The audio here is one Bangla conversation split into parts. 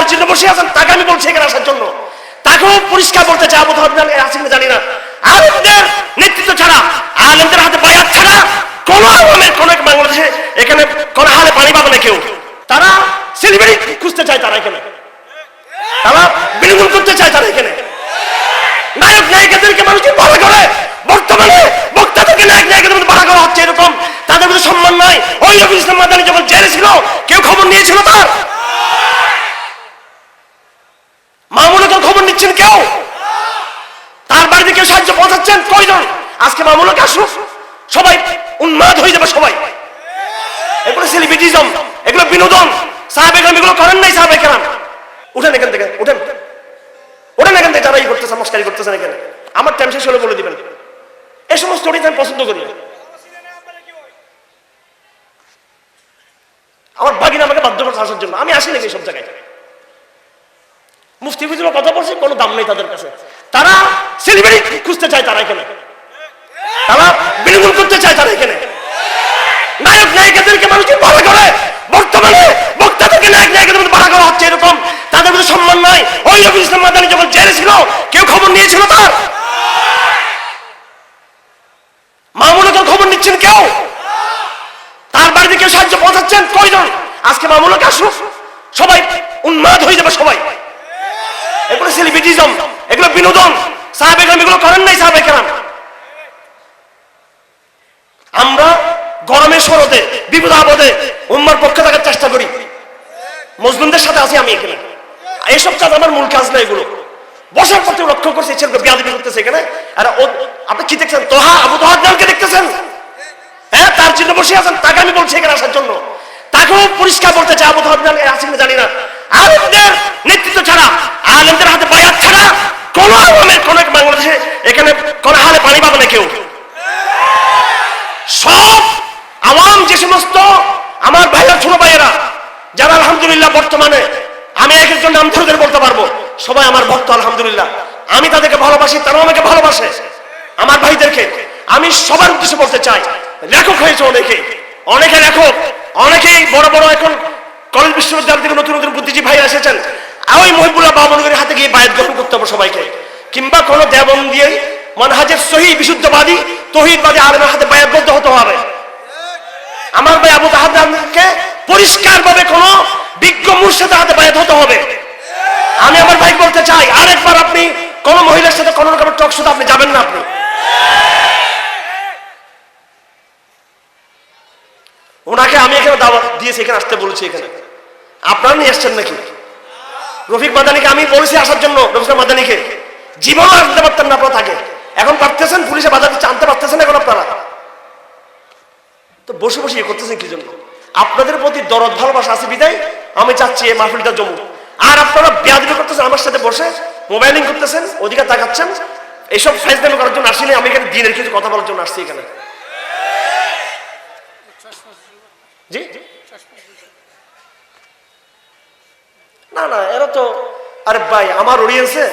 তার জন্য বসে আছেন, তাকে আমি বলছি এখানে আসার জন্য। তাকেও পরিষ্কার বলতে চাই, আবু তাহের আছেন জানি না, আলেমদের নেতৃত্ব ছাড়া, আলেমদের হাতে বায়াত ছাড়া কোন আলেমের কোন বাংলাদেশে এখানে কোন হালে পানি পাবে না কেউ। তারা সেলিব্রিটি খুঁজতে চায়, তারা এখানে তারা বিনোদন করতে চায়, তারা এখানে নায়ক নায়িকাদেরকে মানুষ ভালো করে, বর্তমানে বক্তাদেরকে নায়ক নায়িকাদের মধ্যে ভাড়া করা হচ্ছে, এরকম তাদের মধ্যে সম্মান নাই। ওই রফিকুল ইসলাম মাদানী যখন জেলে ছিল, কেউ খবর নিয়েছিল তার? মামুনের খবর নিচ্ছেন কেউ? তার বাড়িতে কেউ সাহায্য পৌঁছাচ্ছেন? কয়জন? আজকে মামুনকে আসুক, সবাই উন্মাদ হয়ে যাবে সবাই। এগুলো সেলিব্রিটিজম, এগুলো বিনোদন। সাহাবে কেরাম এগুলো করেন নাই। সাহাবে কেরাম উঠেন এখান থেকে, উঠেন ওঠেন এখান থেকে, যারা ই করতেছেন, মস্কারি করতেছেন এখানে। আমার টাইম শেষ হলে বলে দিবেন। এই সমস্ত স্টোরি আমি পছন্দ করি না। আমার ভাগিনা আমাকে বাধ্য করছে আসার জন্য, আমি আসি নাকি সব জায়গায়। মুফতি ফিজুর কথা বলছি, কোনো দাম নেই তাদের কাছে। তারা সেলিব্রিটি খুঁজতে চায়, তারা এখানে তারা বিনোদন করতে চায়, তারা এখানে নায়ক নায়িকাদেরকে মানুষ ভালো করে, বর্তমানে বক্তাদেরকে নায়ক নায়িকাদের মধ্যে ভাড়া করা হচ্ছে, এরকম তাদের মধ্যে সম্মান নাই। ওই রফিকুল ইসলাম মাদানী যখন জেলে ছিল, কেউ খবর নিয়েছিল তার? মামুনকে খবর নিচ্ছেন কেউ? তার বাড়িতে কেউ সাহায্য পৌঁছাচ্ছেন? কয়জন? আজকে মামুনকে আসুক, সবাই উন্মাদ হয়ে যাবে সবাই। এগুলো সেলিব্রিটিজম, এগুলো বিনোদন। সাহাবে কেরাম এগুলো করেন নাই। সাহাবে কেরাম আমরা গরমের শরতে, বিপদ আপদে উম্মার পক্ষে থাকার চেষ্টা করি, মুসলিমদের সাথে আছি আমি এখানে। এইসব কাজ আমার মূল কাজ না। এগুলো বসার পথে লক্ষ্য করছে, ছেলেকে বেয়াদবি করতেছে এখানে। আর আপনি কি দেখছেন? আবু তাহেরকে দেখতেছেন? হ্যাঁ, তার জন্য বসে আছেন, তাকে আমি বলছি এখানে আসার জন্য। তাকেও পরিষ্কার বলতে চাই, আবু তাহের আছেন জানি না, আলেমদের নেতৃত্ব ছাড়া, আলেমদের হাতে বায়াত ছাড়া কোন আলেমের কোন বাংলাদেশে এখানে কোন হালে পানি পাবে না কেউ। সব আওয়াম, যে সমস্ত আমার ভাইরা, ছোট ভাইয়েরা যারা আলহামদুলিল্লাহ বর্তমানে আমি এক একজন নাম ধরে বলতে পারবো, সবাই আমার ভক্ত আলহামদুলিল্লাহ। আমি তাদেরকে ভালোবাসি, তারাও আমাকে ভালোবাসে। আমার ভাইদেরকে আমি সবার উদ্দেশ্যে বলতে চাই, লেখক হয়েছে অনেকে লেখক, অনেকেই বড় বড় এখন কলেজ বিশ্ববিদ্যালয় থেকে নতুন নতুন বুদ্ধিজীবী ভাই এসেছেন। ওই মহিবুল্লাহ বাবনগরের হাতে গিয়ে বায়াত গ্রহণ করতে হবে সবাইকে, কিংবা কোনো দেবন দিয়ে মানহাজের সহি বিশুদ্ধবাদী তৌহিদবাদী আলেমের হাতে বায়াত বদ্ধ হতে হবে। আমার ভাই আবু তাহেরকে পরিষ্কারভাবে কোনো বিজ্ঞ মুর্শিদের হাতে বায়াত হতে হবে। আমি আমার ভাই বলতে চাই, আরেকবার আপনি কোন মহিলার সাথে কোন রকমের টক শুধু আপনি যাবেন না। আপনি ওনাকে আমি এখানে দাওয়াত দিয়েছি, এখানে আসতে বলেছি, এখানে আপনারা নিয়ে আসছেন নাকি? রফিক মাদানীকে আমি বলেছি আসার জন্য, রফিক মাদানীকে জীবন আসতে পারতেন না আপনারা, থাকে এখন পারতেছেন, পুলিশে বাধা দিচ্ছে, আনতে পারতেছেন এখন আপনারা। তো বসে বসে ইয়ে করতেছেন কি জন্য? আপনাদের প্রতি দরদ ভালোবাসা আছে বিদায় আমি চাচ্ছি এই মাহফিলটা জমুক। আর আপনারা বেয়াদবি করতেছেন, আমার সাথে বসে মোবাইলিং করতেছেন, ওদিকে তাকাচ্ছেন। এইসব ফাইজলামি করার জন্য আসিনি আমি এখানে, দিনের কিছু কথা বলার জন্য আসছি এখানে। জি না না, এরা তো, আরে ভাই আমার অডিয়েন্সে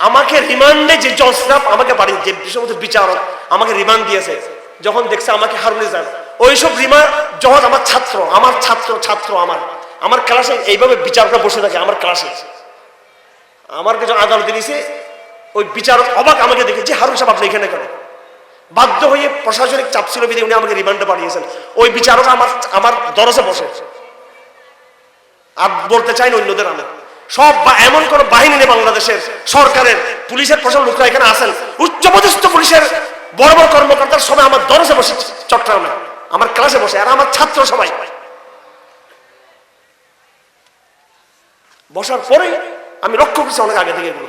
আমাকে রিমান্ডে যে জজ সাহেব আমাকে বাড়ি, যে সমস্ত বিচারক আমাকে রিমান্ড দিয়েছে, যখন দেখছে আমাকে হারুন যান, ওইসব রিমান্ড জজ আমার ছাত্র, আমার ক্লাসে এইভাবে বিচারকরা বসে থাকে আমার ক্লাসে। আমার কিছু আদালতে নিয়েছে, ওই বিচারক অবাক আমাকে দেখে, যে হারুন সাহেব আপনি এখানে কেন? বাধ্য হয়ে প্রশাসনিক চাপ ছিল বিধে উনি আমাকে রিমান্ডে পাঠিয়েছেন। ওই বিচারক আমার দরজে বসে। আর বলতে চাই না অন্যদের, আমি সব এমন কোন বাহিনী নেই বাংলাদেশের সরকারের, পুলিশের প্রশাসন লোকরা এখানে আছেন, উচ্চপদস্থ পুলিশের বড় বড় কর্মকর্তার সবাই আমার দরজে বসে, চট্টগ্রামে আমার ক্লাসে বসে, আর আমার ছাত্র সবাই বসার পরে আমি লক্ষ্য করছি অনেক আগে থেকে এগুলো।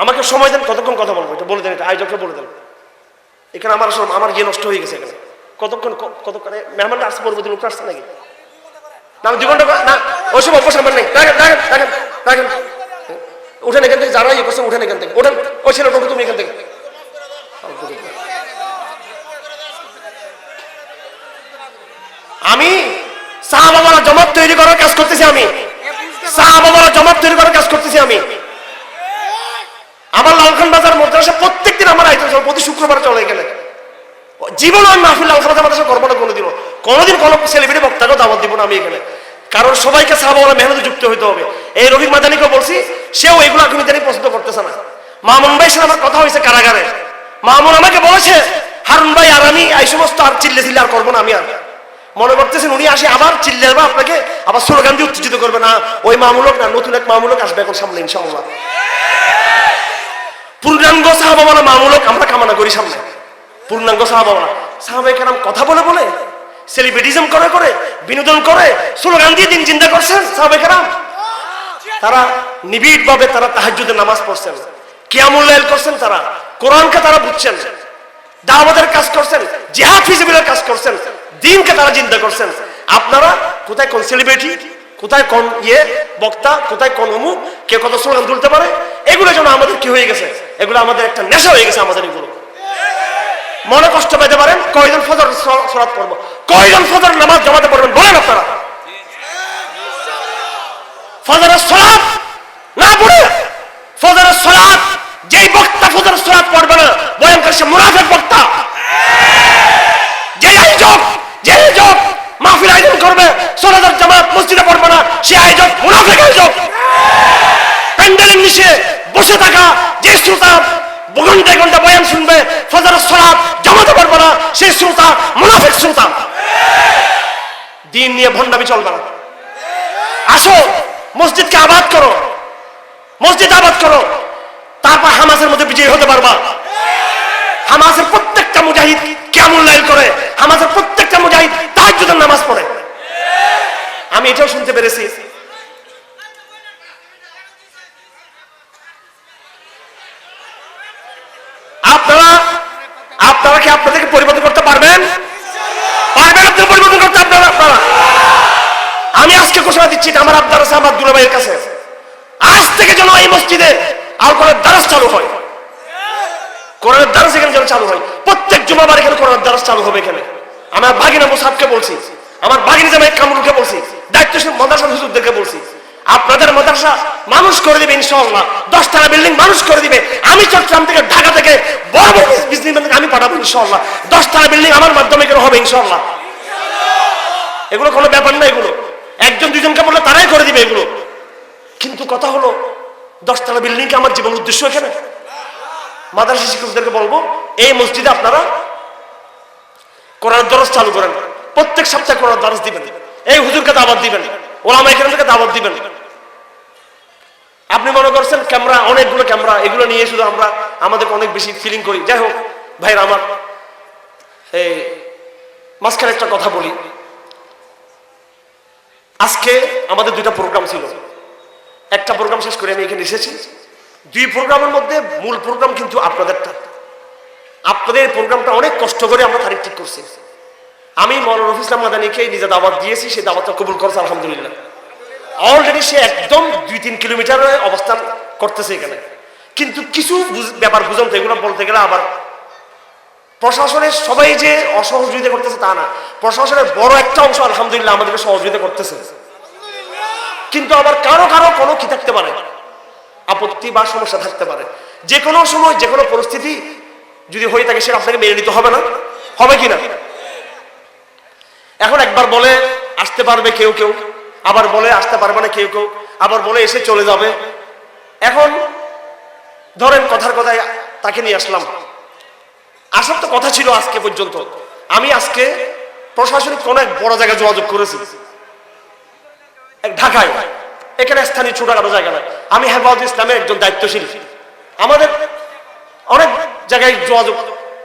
আমাকে সময় দেন, কতক্ষণ কথা বলবো এটা বলে দেন, এটা আয়োজককে বলে দেন। এখানে আমার আসলে আমার ইয়ে নষ্ট হয়ে গেছে এখানে। কতক্ষণ মেহমানরা আসতে পরবর্তী লোকটা আসছে নাকি? না 2 ঘন্টা না, ওইসব অবসর নেই। দেখেন উঠেন এখান থেকে, যারা ইয়ে করছেন উঠেন এখান থেকে, ওঠেন। ওই ছেলে টোটো তুমি এখান থেকে। আমি সাহাবারা জমাত তৈরি করার কাজ করতেছি, আমি আমার লালখান বাজার মাদ্রাসা প্রত্যেকদিন আমার আইতেম প্রতি শুক্রবার চলে গেলে জীবন আমি মাহফিল লালখান বাজার মাদ্রাসা করবো না কোনোদিন কোনো সেলিব্রিটি বক্তাকেও দাওয়াত দিব না আমি এখানে। কারণ সবাইকে সাহাবাওয়ালা মেহনতে যুক্ত হইতে হবে। এই রফিক মাদানিকে বলছি, সেও এগুলো এখন ইদানি পছন্দ করতেছে না। মামুন ভাই সাথে আমার কথা হয়েছে কারাগারে। মামুন আমাকে বলেছে, হারুন ভাই আর আমি এই সমস্ত আর চিল্লে আর করবো না। আমি আর মনে করতেছেন উনি আসে আবার চিল্লে আপনাকে আবার স্লোগান দিয়ে উত্তেজিত করবে না। ওই মামুলক না, নতুন এক মামুলক আসবে এখন সামনে ইনশাআল্লাহ। পূর্ণাঙ্গ সাহাবাওয়ালা মামুলক আমরা কামনা করি সামনে। পূর্ণাঙ্গ সাহাবাওয়ালা সাহাবায়ে কেরাম কথা বলে বলে, সেলিব্রিটিজম করে করে, বিনোদন করে, স্লোগান দিয়ে দিন জিন্দা করছেন সাহাবায়ে কেরাম। তারা নিবিড় ভাবে তারা তাহাজ্জুদের নামাজ পড়ছেন, কিয়ামুল লাইল করছেন, তারা কোরআনকে তারা বুঝছেন, দাওয়াতের কাজ করছেন, জিহাদ ফিজিবিলের কাজ করছেন, দিনকে তারা জিন্দা করছেন। আপনারা কোথায় কোন সেলিব্রিটি, কোথায় কোন বক্তা, কোথায় কোন অমুক, কে কত স্লোগান তুলতে পারে, এগুলো যেন আমাদের কি হয়ে গেছে, এগুলো আমাদের একটা নেশা হয়ে গেছে আমাদের। এগুলো মনে কষ্ট পেতে পারেন, কয়জন ফজর সালাত পড়ব, কয়জন ফজর নামাজ জামাতে পড়বেন বলেন আপনারা? ফজরের সালাত না পড়ে, ফজরের সালাত যেই বক্তা ফজরের সালাত পড়বে না, ভয়ঙ্কর সে মুনাফিক বক্তা। যে আয়োজক মাহফিল আয়োজন করবে, সালাতের জামাত মসজিদে পড়বে না, সে আয়োজক মুনাফিক আয়োজক। প্যান্ডেলের নিচে বসে থাকা যে শ্রোতা ঘন্টায় ঘন্টা বয়ান শুনবে, ফজরের সালাত জামাতে পড়বে না, সেই শ্রোতা মুনাফিক শ্রোতা। দিন নিয়ে ভণ্ডামি চলবে না। আসো মসজিদকে আবাদ করো, মসজিদ আবাদ করো, তারপর হামাসের মধ্যে বিজয়ী হতে পারবা। হামাসের প্রত্যেকটা মুজাহিদ কিয়ামুল লাইল করে, হামাসের প্রত্যেকটা মুজাহিদ তাহাজ্জুদের নামাজ পড়ে। আমি এটাও শুনতে পেরেছি আপনারা কি আপনাদেরকে পরিবর্তন করতে পারবেন? পারবেন আপনারা পরিবর্তন করতে? আপনারা আমি আজকে ঘোষণা দিচ্ছি, আমার আবদার আছে আমার দুলা ভাইয়ের কাছে, আজ থেকে যেন এই মসজিদে আর কোরআনের দারাস চালু হয়। কোরআনের দারাস এখানে যেন চালু হয়, প্রত্যেক জুমাবার এখানে কোরআনের দারাস চালু হবে। এখানে আমার ভাগিনা মুসাফকে বলছি, আমার ভাগিনা জামাই কামরুলকে বলছি, দায়িত্বশীল মাদ্রাসা হুজুরদেরকে বলছি, আপনাদের মাদ্রাসা মানুষ করে দিবে ইনশাআল্লাহ। 10 বিল্ডিং মানুষ করে দিবে। আমি চট্টগ্রাম থেকে, ঢাকা থেকে বড় বড় বিজনেসম্যানকে আমি পাঠাবো ইনশাআল্লাহ। 10 বিল্ডিং আমার মাধ্যমে এগুলো হবে ইনশাআল্লাহ। এগুলো কোনো ব্যাপার না, এগুলো একজন দুইজনকে বললে তারাই করে দিবে এগুলো। কিন্তু কথা হলো 10 বিল্ডিং কে আমার জীবন উদ্দেশ্য এখানে। মাদ্রাসা শিক্ষকদেরকে বলবো, এই মসজিদে আপনারা কোরআনের দরস চালু করেন, প্রত্যেক সপ্তাহে কোরআনের দরস দিবেন, এই হুজুরকে দাওয়াত দিবেন, ওলামায়ে কেরামকে দাওয়াত দিবেন। আপনি মনে করছেন ক্যামেরা, অনেকগুলো ক্যামেরা, এগুলো নিয়ে শুধু আমরা আমাদেরকে অনেক বেশি ফিলিং করি। যাই হোক ভাইরা আমার, এই মাঝখানে একটা কথা বলি। আজকে আমাদের 2টা প্রোগ্রাম ছিল, একটা প্রোগ্রাম শেষ করে আমি এখানে এসেছি। 2 প্রোগ্রামের মধ্যে মূল প্রোগ্রাম কিন্তু আপনাদেরটা। আপনাদের প্রোগ্রামটা অনেক কষ্ট করে আমরা তারিখ ঠিক করছি। আমি মৌলানা রফিক ইসলাম মাদানিকে নিজে দাওয়াত দিয়েছি, সেই দাওয়াতটা কবুল করেছে আলহামদুলিল্লাহ। অলরেডি সে একদম 2-3 কিলোমিটারে অবস্থান করতেছে এখানে। কিন্তু কিছু ব্যাপার বুঝান তো, এগুলো বলতে গেলে আবার প্রশাসনের সবাই যে অসহযোগিতা করতেছে তা না, প্রশাসনের বড় একটা অংশ আলহামদুলিল্লাহ আমাদেরকে সহযোগিতা করতেছে। কিন্তু আবার কারো কারো কোনো কি থাকতে পারে, আপত্তি বা সমস্যা থাকতে পারে। যে কোনো সময় যে কোনো পরিস্থিতি যদি হয়ে থাকে সেটা আপনাকে মেনে নিতে হবে না? হবে কিনা? এখন একবার বলে আসতে পারবে কেউ কেউ, আবার বলে আসতে পারবে না কেউ কেউ, আবার বলে এসে চলে যাবে। এখন ধরেন কথার কথায় তাকে নিয়ে আসলাম, আসার তো কথা ছিল আজকে পর্যন্ত। আমি আজকে প্রশাসনিক কোন এক বড় জায়গায় যোগাযোগ করেছি, ঢাকায়, এখানে স্থানীয় ছোটখাটো জায়গা নয়। আমি হেফাজত ইসলামের একজন দায়িত্বশীল, আমাদের অনেক জায়গায় যোগাযোগ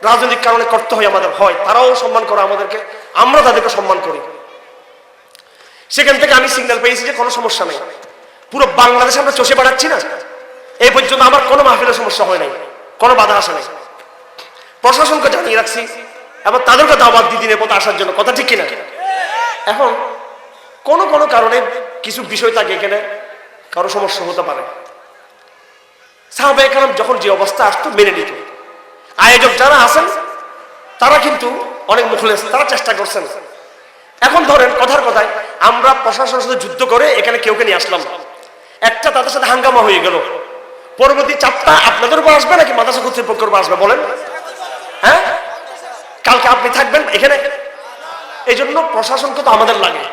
রাজনৈতিক কারণে করতে হয়, আমাদের হয়, তারাও সম্মান করে আমাদেরকে, আমরা তাদেরকে সম্মান করি। সেখান থেকে আমি সিগন্যাল পেয়েছি যে কোনো সমস্যা নেই, পুরো বাংলাদেশে আমরা চষে বেড়াচ্ছি না, এই পর্যন্ত আমার কোনো মাহফিলের সমস্যা হয় নাই, কোনো বাধা আসে নাই। প্রশাসনকে জানিয়ে রাখছি এবং তাদেরকে দাওয়াত দিয়ে দিনের পথে আসার জন্য, কথা ঠিক কিনা? এখন কোনো কোনো কারণে কিছু বিষয় থাকে এখানে, কারো সমস্যা হতে পারে। সাহাবায়ে কেরাম যখন যে অবস্থা আসতো মেনে নিত। আয়োজক যারা আছেন তারা কিন্তু অনেক মুখলেস, তারা চেষ্টা করছেন। এখন ধরেন কথার কথায় আমরা প্রশাসনের সাথে যুদ্ধ করে এখানে কেউকে নিয়ে আসলাম, একটা তাদের সাথে হাঙ্গামা হয়ে গেল, পরবর্তী চাপটা আপনাদের উপর আসবে নাকি মাদ্রাসা কর্তৃপক্ষের উপর আসবে বলেন? হ্যাঁ, কালকে আপনি থাকবেন এখানে, এই জন্য প্রশাসনকে তো আমাদের লাগে।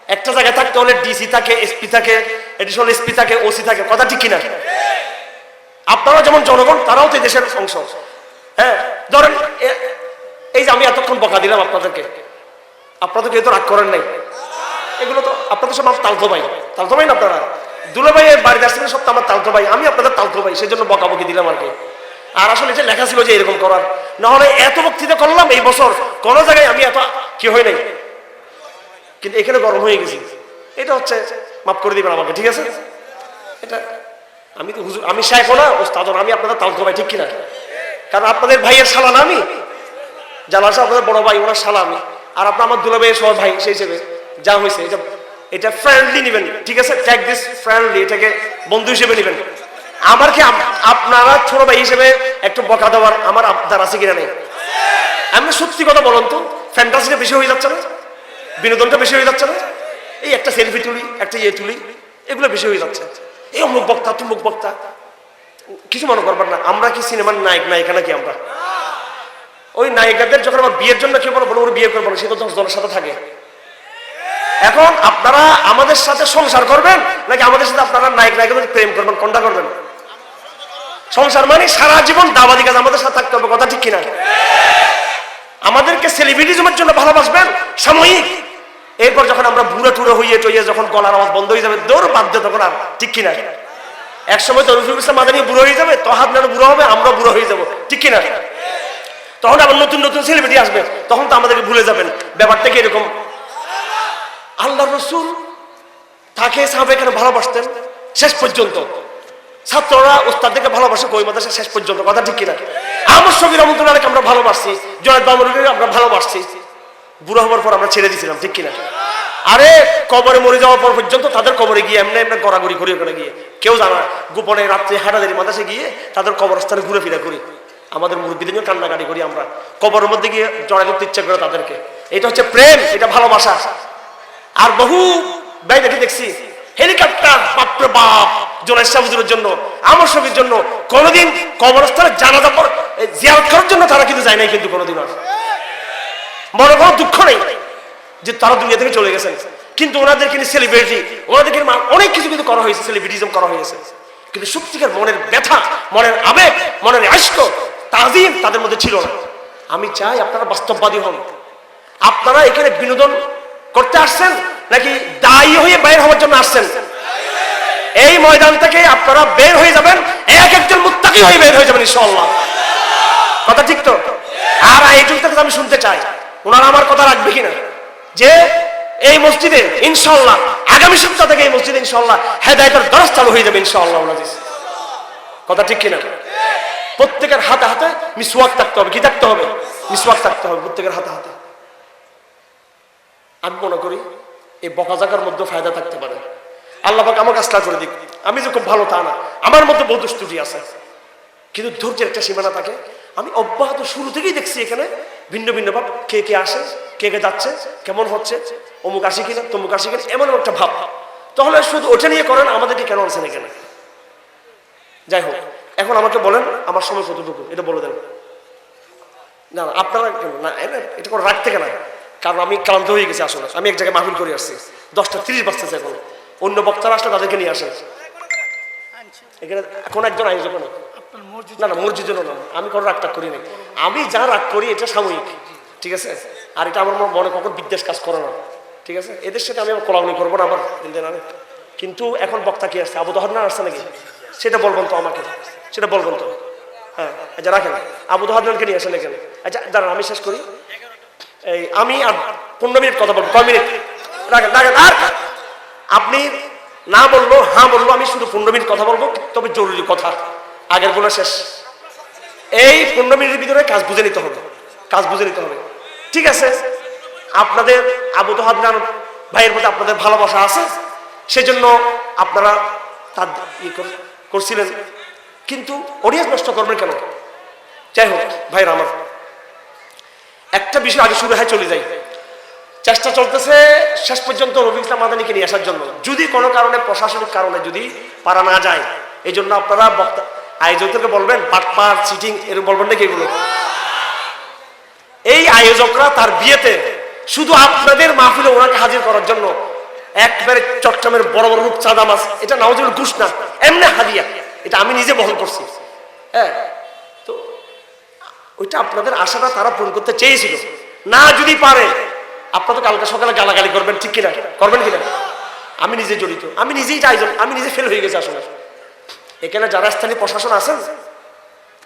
একটা জায়গায় থাকতে হলে ডিসি থাকে, এসপি থাকে, এডিশনাল এসপি থাকে, ওসি থাকে, কথা ঠিক কিনা? আপনারা যেমন জনগণ, তারাও তো দেশের অংশ। হ্যাঁ, ধরেন এই যে আমি এতক্ষণ বকা দিলাম আপনাদেরকে, আপনাদের কেউ তো রাগ করেন নাই। এগুলো তো আপনাদের সব তালতো ভাই, তালতো ভাই না আপনারা? দুলা ভাইয়ের বাড়িতে আসছেন সব তো আমার তালতো ভাই, আমি আপনাদের তালতো ভাই, সেই জন্য বকাবকি দিলাম আর কি। আর আসলে যে লেখা ছিল যে এরকম করার, নাহলে এত বক্তৃতা করলাম এই বছর, কোনো জায়গায় আমি এত কি হয় নাই, কিন্তু এখানে গরম হয়ে গেছি। এটা হচ্ছে, মাফ করে দিবেন আমাকে, ঠিক আছে? এটা আমি তো হুজুর, আমি শাইখ না ওস্তাদ, আমি আপনাদের তালতো ভাই, ঠিক কিনা? কারণ আপনাদের ভাইয়ের শালা না আমি, জানা আছে আপনাদের বড় ভাই, ওনার শালা আমি, আর আপনার আমার দুলা ভাইয়ের সব ভাই, সেই হিসেবে যা হয়েছে এটা ফ্রেন্ডলি নেবেন, ঠিক আছে? টেক দিস ফ্রেন্ডলি, এটাকে বন্ধু হিসেবে নেবেন। আমার কি আপনারা ছোট ভাই হিসেবে একটু বকা দেওয়ার আমার আপনার আছে কিনা নেই? আমি সত্যি কথা বলুন তো, ফ্যান্টাসিটা বেশি হয়ে যাচ্ছে না? বিনোদনটা বেশি হয়ে যাচ্ছে না? এই একটা সেলফি তুলি, একটা ইয়ে তুলি, এগুলো বেশি হয়ে যাচ্ছে। এই অমুক বক্তা, তুমুক বক্তা, কিছু মনে করবেন না। আমরা কি সিনেমার নায়ক নায়িকা নাকি? আমরা ওই নায়িকাদের যখন আমার বিয়ের জন্য কেউ বলো ওর বিয়ে করবো, সে তো 10 জনের সাথে থাকে। এখন আপনারা আমাদের সাথে সংসার করবেন নাকি আমাদের সাথে আপনারা নায়ক নায়িকাদের প্রেম করবেন? কোনটা করবেন? সংসার মানে সারা জীবন দাবাদি কাজ আমাদের সাথে থাকতে হবে, কথা ঠিক কিনা? আমাদেরকে সেলিব্রিটিজমের জন্য ভালোবাসবেন সাময়িক, এরপর যখন আমরা বুড়ো টুড়ো হইয়ে টইয়ে যখন গলার আওয়াজ বন্ধ হয়ে যাবে, দৌড় বাধ্য, তখন আর ঠিক কিনা? একসময় তো রফিকুল ইসলাম মাদানী বুড়ো হয়ে যাবে, তহাদ নানু বুড়ো হবে, আমরা বুড়ো হয়ে যাবো, ঠিক কিনা? তখন আবার নতুন নতুন সেলিব্রিটি আসবে, তখন তো আমাদেরকে ভুলে যাবেন। ব্যাপারটা কি এরকম? আল্লাহ রসুল তাকে সাহাবায়ে কেরাম ভালোবাসতেন শেষ পর্যন্ত, ছাত্ররা ওস্তাদকে ভালোবাসে কই মাদ্রাসা শেষ পর্যন্ত, কথা ঠিক কিনা? আমার শফি রহমতুল্লাহকে আমরা ভালোবাসছি, জয়দ বামরুলকে আমরা ভালোবাসছি, বুড়ো হওয়ার পর আমরা ছেড়ে দিয়েছিলাম, ঠিক কিনা? আরে কবরে মরে যাওয়ার পর পর্যন্ত তাদের কবরে গিয়ে এমনি এমনি গড়াগড়ি করি, ওখানে গিয়ে কেউ জানা, গোপনে রাত্রে হাঁটাদারি মাদ্রাসে গিয়ে তাদের কবরস্থানে ঘুরে ফিরে করি, আমাদের মুরব্বীদের জন্য কান্নাকাটি করি, আমরা কবরের মধ্যে গিয়ে জড়াই করতে ইচ্ছা করে তাদেরকে। এটা হচ্ছে প্রেম, এটা ভালোবাসা। আর বহু ভাইদেরকে দেখছি হেলিকপ্টার, বাপরে বাপ, জোনায়েদ শাহ হুজুরের জন্য, আমার শফির জন্য কোনোদিন কবরস্থানে জানাজা জিয়ারত করার জন্য তারা কিন্তু যায় নাই, কিন্তু কোনোদিন আর মনে কোনো দুঃখ নেই যে তারা দুনিয়া থেকে চলে গেছেন। কিন্তু ওনাদেরকে নিয়ে সেলিব্রিটি, ওনাদেরকে অনেক কিছু কিন্তু করা হয়েছে, সেলিব্রিটিজম করা হয়েছে, কিন্তু সত্যিকার মনের ব্যথা, মনের আবেগ, মনের আশক, তাজিম তাদের মধ্যে ছিল না। আমি চাই আপনারা বাস্তববাদী হন। আপনারা এখানে বিনোদন করতে আসছেন নাকি দায়ী হয়ে বের হওয়ার জন্য আসছেন? এই ময়দান থেকে আপনারা বের হয়ে যাবেন, এক একজন মুত্তাকি হয়ে বের হয়ে যাবেন ইনশাআল্লাহ, কথা ঠিক তো? আর এইটুকু থেকে আমি শুনতে চাই ওনারা আমার কথা রাখবে কিনা, যে এই মসজিদে ইনশাআল্লাহ আগামী সপ্তাহ থেকে এই মসজিদে ইনশাআল্লাহ হেদায়েতের দরস চালু হয়ে যাবে ইনশাআল্লাহ, কথা ঠিক কিনা? প্রত্যেকের হাতে হাতে মিসওয়াক থাকতে হবে, কি থাকতে হবে? মিসওয়াক থাকতে হবে প্রত্যেকের হাতে হাতে। আমি মনে করি এই বকাঝাকার মধ্যে ফায়দা থাকতে পারে। আল্লাহ পাক আমাকে আসলা করে দিক। আমি যে খুব ভালো তা না, আমার মধ্যে বহু ত্রুটি আছে, কিন্তু ধৈর্যের একটা সীমানা থাকে। আমি অব্যাহত শুরু থেকেই দেখছি এখানে ভিন্ন ভিন্ন ভাব, কে কে আসে, কে কে যাচ্ছে, কেমন হচ্ছে, অমুক আসে কিনা, তমুক আসে কিনা, এমন একটা ভাব। তাহলে শুধু ওটা নিয়ে করেন, আমাদেরকে কেন আনছেন এখানে? যাই হোক, এখন আমাকে বলেন আমার সময় কতটুকু, এটা বলে দেন। না আপনারা না, এটা কোনো রাগ থেকে না, কারণ আমি ক্লান্ত হয়ে গেছি। আসলে আমি এক জায়গায় মাহফিল করে আসছি, 10:30 বাজতেছে এখন। অন্য বক্তারা আসলে তাদেরকে নিয়ে আসেন এখানে। এখন একজন আয়োজক না, না না মসজিদ জন্য না, আমি কোনো রাগটা করি না। আমি যা রাগ করি এটা সাময়িক, ঠিক আছে? আর এটা আমার মনে কখন বিদ্বেষ কাজ করে না, ঠিক আছে? এদের সাথে আমি আমার কোলাকুলি করবো না, আমার কিন্তু এখন বক্তা কি আসছে, আবু দহর না আসছে নাকি, সেটা বলবেন তো আমাকে, সেটা বলবেন তো। হ্যাঁ আচ্ছা রাখেন, আবু দহরকে নিয়ে আসেন এখানে। আচ্ছা দাঁড়ান আমি শেষ করি। এই আমি আর 15 মিনিট কথা বলবো, কয় মিনিট? রাখেন রাখেন। আর আপনি না বললো হ্যাঁ বললো, আমি শুধু 15 মিনিট কথা বলবো, তবে জরুরি কথা, আগের গুলো শেষ। এই 15 মিনিটের ভিতরে কাজ বুঝে নিতে হবে, কাজ বুঝে নিতে হবে, ঠিক আছে? আপনাদের আবু দহাদ ভাইয়ের প্রতি আপনাদের ভালোবাসা আছে, সেজন্য আপনারা তার করছিলেন, কিন্তু অডিয়েন্স নষ্ট করবেন কেন? যাই হোক ভাইরা আমার, একটা বিষয় আগে শুরু হয়, চলে যাই। চেষ্টা চলতেছে শেষ পর্যন্ত রফিকুল ইসলাম মাদানীকে নিয়ে আসার জন্য, যদি কোনো কারণে প্রশাসনিক কারণে যদি পারা না যায়, এই জন্য আপনারা বক্তা আয়োজকদেরকে বলবেন বাটপার চিটিং এরকম বলবেন নাকি এগুলো? এই আয়োজকরা তার বিয়েতে শুধু আপনাদের মাহফিলে ওনাকে হাজির করার জন্য একবারে চট্টগ্রামের বড় বড় রূপচাঁদা মাছ, এটা নাওজুবিল্লাহ ঘুষ না, এমনি হাদিয়া, এটা আমি নিজে বহন করছি। হ্যাঁ, তো ওইটা আপনাদের আশাটা তারা পূরণ করতে চেয়েছিল না। যদি পারে আপনারা তো কালকে সকালে গালাগালি করবেন, ঠিক কিনা? করবেন কিনা? আমি নিজে জড়িত, আমি নিজেই চাইজন, আমি নিজে ফেল হয়ে গেছি আসলে। এখানে যারা স্থানীয় প্রশাসন আছেন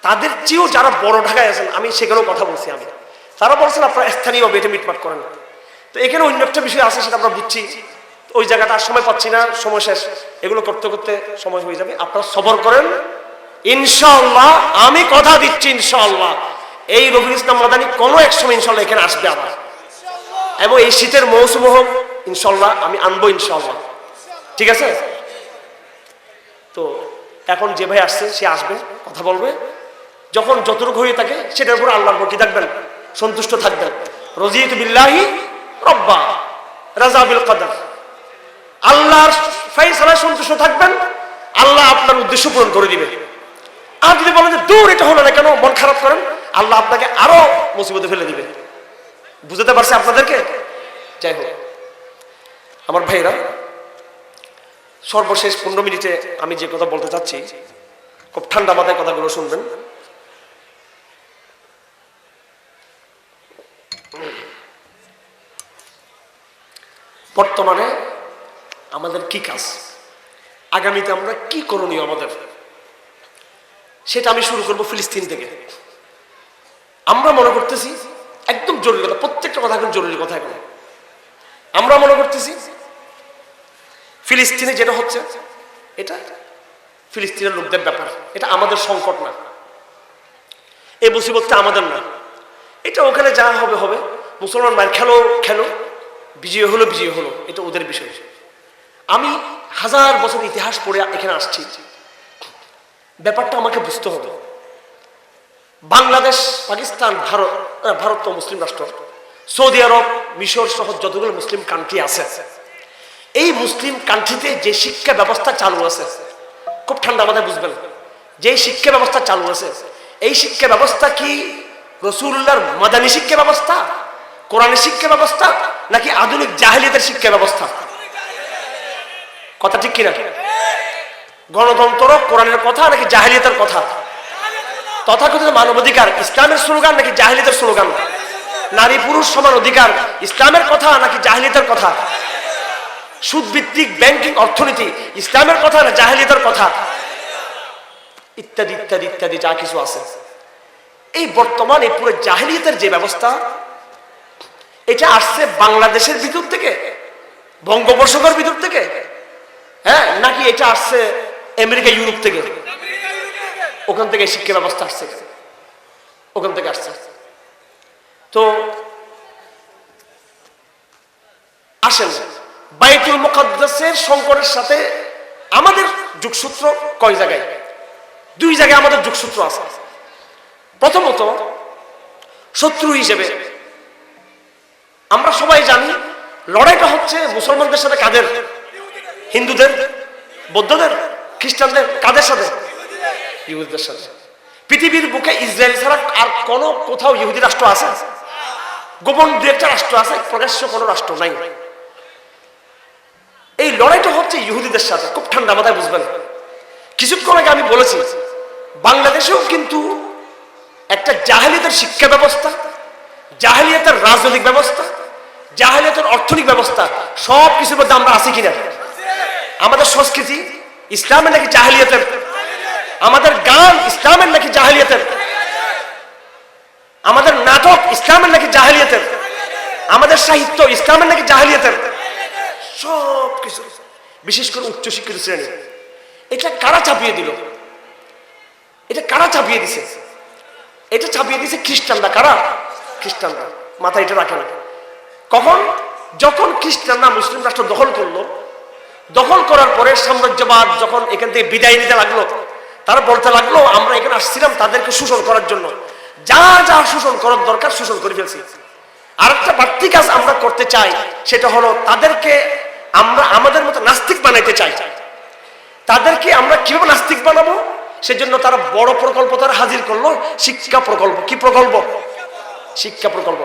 তাদের চেয়েও যারা বড় ঢাকায় আছেন, আমি সেগুলো কথা বলছি, আমি তারা বলছেন আপনারা স্থানীয়ভাবে এটা মিটমাট করেন। তো এখানে অন্য একটা বিষয় আছে, সেটা আমরা বুঝছি, ওই জায়গাটা আর সময় পাচ্ছি না, সময় শেষ, এগুলো করতে করতে সময় হয়ে যাবে। আপনারা সবর করেন, ইনশাআল্লাহ আমি কথা দিচ্ছি, ইনশাআল্লাহ এই রফিকুল ইসলাম মাদানী কোনো এক সময় ইনশাআল্লাহ এখানে আসবে আবার, এবং এই শীতের মৌসুম হোক ইনশাআল্লাহ আমি আনবো, ইনশাআল্লাহ। ঠিক আছে? তো এখন যে ভাই আসছে সে আসবে, কথা বলবে, যখন যতটুকু হয়ে থাকে সেটার উপর আল্লাহর উপর কি থাকবেন? সন্তুষ্ট থাকবেন। রাযিতু বিল্লাহি রাব্বা রাযা বিল কদর, আল্লাহর ফয়সালায় সন্তুষ্ট থাকবেন, আল্লাহ আপনার উদ্দেশ্য পূরণ করে দিবে। আর যদি বলেন যে দূর এটা হলো না কেন, মন খারাপ করেন, আল্লাহ আপনাকে আরো মুসিবতে ফেলে দিবে। বুঝতে পারছি আপনাদেরকে? যাই হোক আমার ভাইরা, সর্বশেষ 15 মিনিটে আমি যে কথা বলতে চাচ্ছি, খুব ঠান্ডা মাথায় কথাগুলো শুনবেন। বর্তমানে আমাদের কি কাজ, আগামীতে আমরা কি করণীয় আমাদের, সেটা আমি শুরু করব ফিলিস্তিন থেকে। আমরা মনে করতেছি একদম জরুরি কথা, প্রত্যেকটা কথা এখন জরুরি কথা। এখন আমরা মনে করতেছি ফিলিস্তিনে যেটা হচ্ছে এটা ফিলিস্তিনের লোকদের ব্যাপার, এটা আমাদের সংকট না, এই মুসিবতটা আমাদের না, এটা ওখানে যা হবে হবে, মুসলমান মার খেলো খেলো, বিজয় হলো বিজয় হলো, এটা ওদের বিষয়। আমি 1000 বছর ইতিহাস পড়ে এখানে আসছি, ব্যাপারটা আমাকে বুঝতে হবে। বাংলাদেশ, পাকিস্তান, ভারত তো মুসলিম রাষ্ট্র, সৌদি আরব, মিশর সহ যতগুলো মুসলিম কান্ট্রি আছে, এই মুসলিম কান্ট্রিতে যে শিক্ষা ব্যবস্থা চালু আছে, খুব ঠান্ডা মাথায় বুঝবেন, যে শিক্ষা ব্যবস্থা চালু আছে, এই শিক্ষা ব্যবস্থা কি রাসূলুল্লাহর মাদানী শিক্ষা ব্যবস্থা, কোরআনের শিক্ষা ব্যবস্থা, নাকি আধুনিক জাহেলিয়াতের শিক্ষা ব্যবস্থা? কথা ঠিক কিনা? গণতন্ত্র কোরআনের কথা নাকি জাহেলিয়াতের কথা? তথাকথিত মানবাধিকার ইসলামের স্লোগান নাকি জাহেলিয়াতের স্লোগান? নারী পুরুষ সমান অধিকার ইসলামের কথা নাকি জাহেলিয়াতের কথা? সুদভিত্তিক ব্যাংকিং অর্থনীতি ইসলামের কথা না জাহেলিয়াতের কথা? ইত্যাদি ইত্যাদি ইত্যাদি যা কিছু আছে, এই বর্তমান এই পুরো জাহেলিয়াতের যে ব্যবস্থা, এটা আসছে বাংলাদেশের ভিতর থেকে, বঙ্গোপসাগর ভিতর থেকে, হ্যাঁ, নাকি এটা আসছে আমেরিকা ইউরোপ থেকে? ওখান থেকে শিক্ষা ব্যবস্থা আসছে, ওখান থেকে আসছে। তো আসেন, বাইতুল মুকাদ্দাসের সংকটের সাথে আমাদের যোগসূত্র কয় জায়গায়? 2 জায়গায় আমাদের যোগসূত্র আছে। প্রথমত, শত্রু হিসেবে আমরা সবাই জানি লড়াইটা হচ্ছে মুসলমানদের সাথে কাদের? হিন্দুদের, বৌদ্ধদের, খ্রিস্টানদের, কাদের সাথে? ইহুদিদের সাথে। পৃথিবীর বুকে ইসরায়েল ছাড়া আর কোথাও ইহুদি রাষ্ট্র আছে? গোপন 2-1টা রাষ্ট্র আছে, প্রকাশ্য কোনো রাষ্ট্র নাই। এই লড়াইটা হচ্ছে ইহুদিদের সাথে, খুব ঠান্ডা মাথায় বুঝবেন। কিছুক্ষণ আগে আমি বলেছি বাংলাদেশেও কিন্তু একটা জাহেলিয়াতের শিক্ষা ব্যবস্থা, জাহেলিয়াতের রাজনৈতিক ব্যবস্থা, জাহেলিয়াতের অর্থনৈতিক ব্যবস্থা, সব কিছুর মধ্যে আমরা আছি কিনা? আমাদের সংস্কৃতি ইসলামের নাকি জাহেলিয়াতের? আমাদের গান ইসলামের নাকি জাহেলিয়াতের? আমাদের নাটক ইসলামের নাকি জাহেলিয়াতের? আমাদের সাহিত্য ইসলামের নাকি জাহেলিয়াতের? সব কিছু, বিশেষ করে উচ্চশিক্ষিত শ্রেণী। এটা কারা চাপিয়ে দিল? এটা কারা চাপিয়ে দিছে? এটা চাপিয়ে দিছে খ্রিস্টানরা। কারা? খ্রিস্টানরা। মাথায় এটা রাখে না। কখন? যখন খ্রিস্টানরা মুসলিম রাষ্ট্র দখল করলো, দখল করার পরে সাম্রাজ্যবাদ যখন এখান থেকে বিদায় নিতে লাগলো, তারা বলতে লাগলো আমরা এখানে আসছিলাম তাদেরকে শোষণ করার জন্য, যা যা শোষণ করার দরকার শোষণ করে ফেলছি। আর একটা বাড়তি কাজ আমরা করতে চাই, সেটা হলো তাদেরকে আমরা আমাদের মতো নাস্তিক বানাইতে চাই। তাদেরকে আমরা কিভাবে নাস্তিক বানাবো, সেজন্য তারা বড় প্রকল্প তারা হাজির করলো, শিক্ষা প্রকল্প। কি প্রকল্প? শিক্ষা প্রকল্প।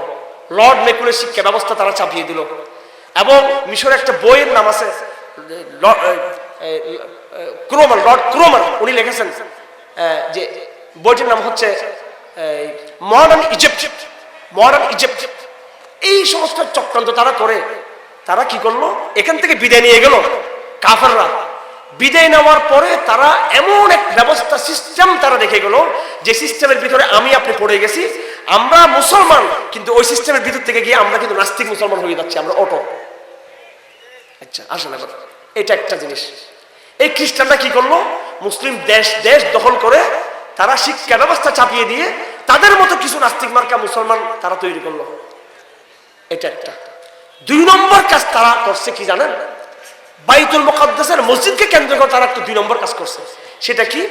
লর্ড মেকুলের শিক্ষা ব্যবস্থা তারা চাপিয়ে দিল। এবং মিশরের একটা বইয়ের নাম আছে লর্ড ক্রোমান, উনি লিখেছেন যে বইটির নাম হচ্ছে মডার্ন ইজিপ্ট। এই সমস্ত চক্রান্ত তারা করে, তারা কি করলো, এখান থেকে বিদায় নিয়ে গেল কাফেররা। বিদায় নেওয়ার পরে তারা এমন এক ব্যবস্থা সিস্টেম তারা রেখে গেল, যে সিস্টেমের ভিতরে আমি আপনি পড়ে গেছি। আমরা মুসলমান, কিন্তু ওই সিস্টেমের ভিতর থেকে গিয়ে আমরা কিন্তু নাস্তিক মুসলমান হয়ে যাচ্ছি, আমরা অটো। আচ্ছা আসেন এবার, এটা একটা জিনিস। এই খ্রিস্টানরা কি করলো, মুসলিম দেশ দখল করে তারা শিক্ষা ব্যবস্থা চাপিয়ে দিয়ে তাদের মতো কিছু নাস্তিক মার্কা মুসলমান তারা তৈরি করলো। এটা একটা। 2 নম্বর কাজ তারা করছে কি জানেন, বাইতুল মুকাদ্দাসের মসজিদকে কেন্দ্র করে তারা একটা 2 নম্বর কাজ করছে। সেটা কি,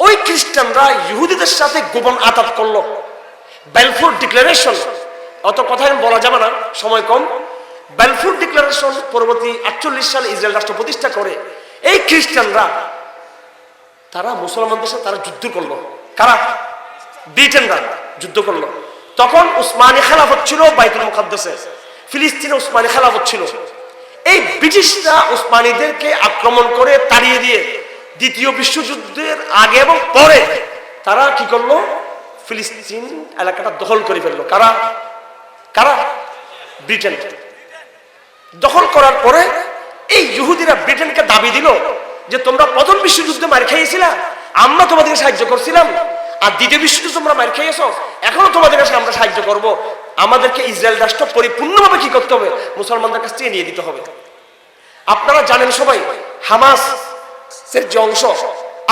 ওই খ্রিস্টানরা ইহুদিদের সাথে গোপন আতাত করলো। বেলফোর ডিক্লারেশন, অত কথা বলা যাবে না, সময় কম। বেলফোর ডিক্লারেশন পরবর্তী 48 সালে ইসরায়েল রাষ্ট্র প্রতিষ্ঠা করে এই খ্রিস্টানরা তারা মুসলমানদের সাথে তারা যুদ্ধ করলো। কারা? ব্রিটেনরা যুদ্ধ করলো। তখন উসমানী খেলাফত ছিল বাইতুল মুকাদ্দাসে, ফিলিস্তিনে উসমানী খেলাফত ছিল। এই ব্রিটিশরা উসমানীদেরকে আক্রমণ করে তাড়িয়ে দিয়ে দ্বিতীয় বিশ্বযুদ্ধের আগে এবং পরে তারা কি করলো, ফিলিস্তিন এলাকাটা দখল করে ফেললো। কারা? ব্রিটেন। দখল করার পরে এই ইহুদিরা ব্রিটেনকে দাবি দিল যে তোমরা প্রথম বিশ্বযুদ্ধে মার খেয়েছিলা, আমরা তোমাদেরকে সাহায্য করছিলাম, আর দ্বিতীয় বিশ্বযুদ্ধে তোমরা মার খেয়েছো, এখনো তোমাদের কাছে আমরা সাহায্য করব। আমাদেরকে ইসরায়েল রাষ্ট্র পরিপূর্ণভাবে কি করতে হবে, মুসলমানদের কাছ থেকে নিয়ে দিতে হবে। আপনারা জানেন সবাই, হামাস এর যে অংশ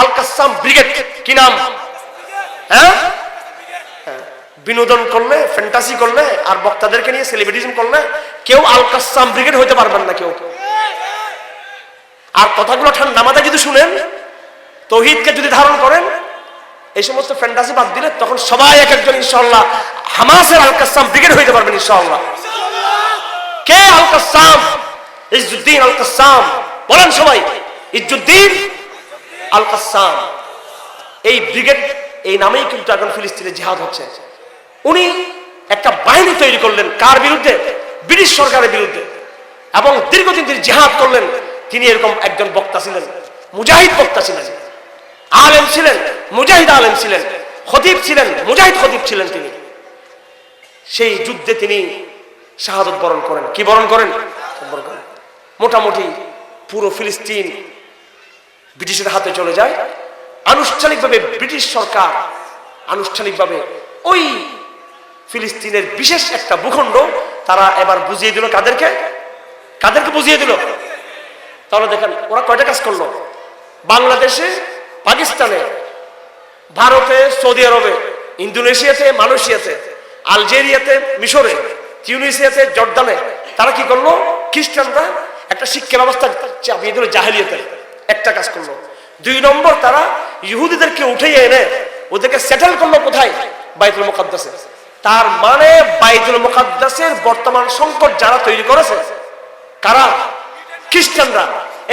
আল কাসাম ব্রিগেড, কি নাম? হ্যাঁ, বিনোদন করলে, ফ্যান্টাসি করলে আর বক্তাদেরকে নিয়ে সেলিব্রিটিজম করলে কেউ আল কাসাম ব্রিগেড হইতে পারবেন না কেউ। আর কথাগুলো ঠান্ডা মাথায় যদি শুনেন, তৌহিদকে যদি ধারণ করেন, এই সমস্ত ফ্যান্টাসি বাদ দিলে তখন সবাই এক একজন ইনশাআল্লাহ হামাসের আল কাসাম ব্রিগেড হইতে পারবেন ইনশাআল্লাহ। কে আল কাসাম? ইজ্জুদ্দিন আল কাসাম। বলেন সবাই, ইজ্জুদ্দিন আল কাসাম। এই ব্রিগেড, এই নামেই কিন্তু এখন ফিলিস্তিনে জিহাদ হচ্ছে। উনি একটা বাহিনী তৈরি করলেন, কার বিরুদ্ধে? ব্রিটিশ সরকারের বিরুদ্ধে, এবং দীর্ঘদিন তিনি জিহাদ করলেন। তিনি এরকম একজন বক্তা ছিলেন, মুজাহিদ বক্তা ছিলেন, আলেম ছিলেন, মুজাহিদ আলেম ছিলেন, খতিব ছিলেন, মুজাহিদ খতিব ছিলেন। তিনি সেই যুদ্ধে তিনি শাহাদত বরণ করেন। কি বরণ করেন? মোটামুটি পুরো ফিলিস্তিন ব্রিটিশের হাতে চলে যায়। আনুষ্ঠানিকভাবে ব্রিটিশ সরকার আনুষ্ঠানিকভাবে ওই ফিলিস্তিনের বিশেষ একটা ভূখণ্ড তারা এবার বুঝিয়ে দিল। কাদেরকে বুঝিয়ে দিল? তাহলে দেখেন ওরা কয়টা কাজ করলো, বাংলাদেশে, পাকিস্তানে, ভারতে, সৌদি আরবে, ইন্দোনেশিয়াতে, মালয়েশিয়াতে, আলজেরিয়াতে, মিশরে, তিউনিসিয়াতে, জর্দানে তারা কি করলো, খ্রিস্টানরা একটা শিক্ষা ব্যবস্থা চাপিয়ে দিল জাহেলিয়াতের। একটা কাজ করলো। 2 নম্বর, তারা ইহুদিদেরকে উঠে এনে ওদেরকে সেটেল করলো কোথায়? বাইতুল মুকাদ্দাসে। তার মানে বাইতুল মুকাদ্দাসের বর্তমান সংকট যারা তৈরি করেছে, কারা? খ্রিস্টানরা।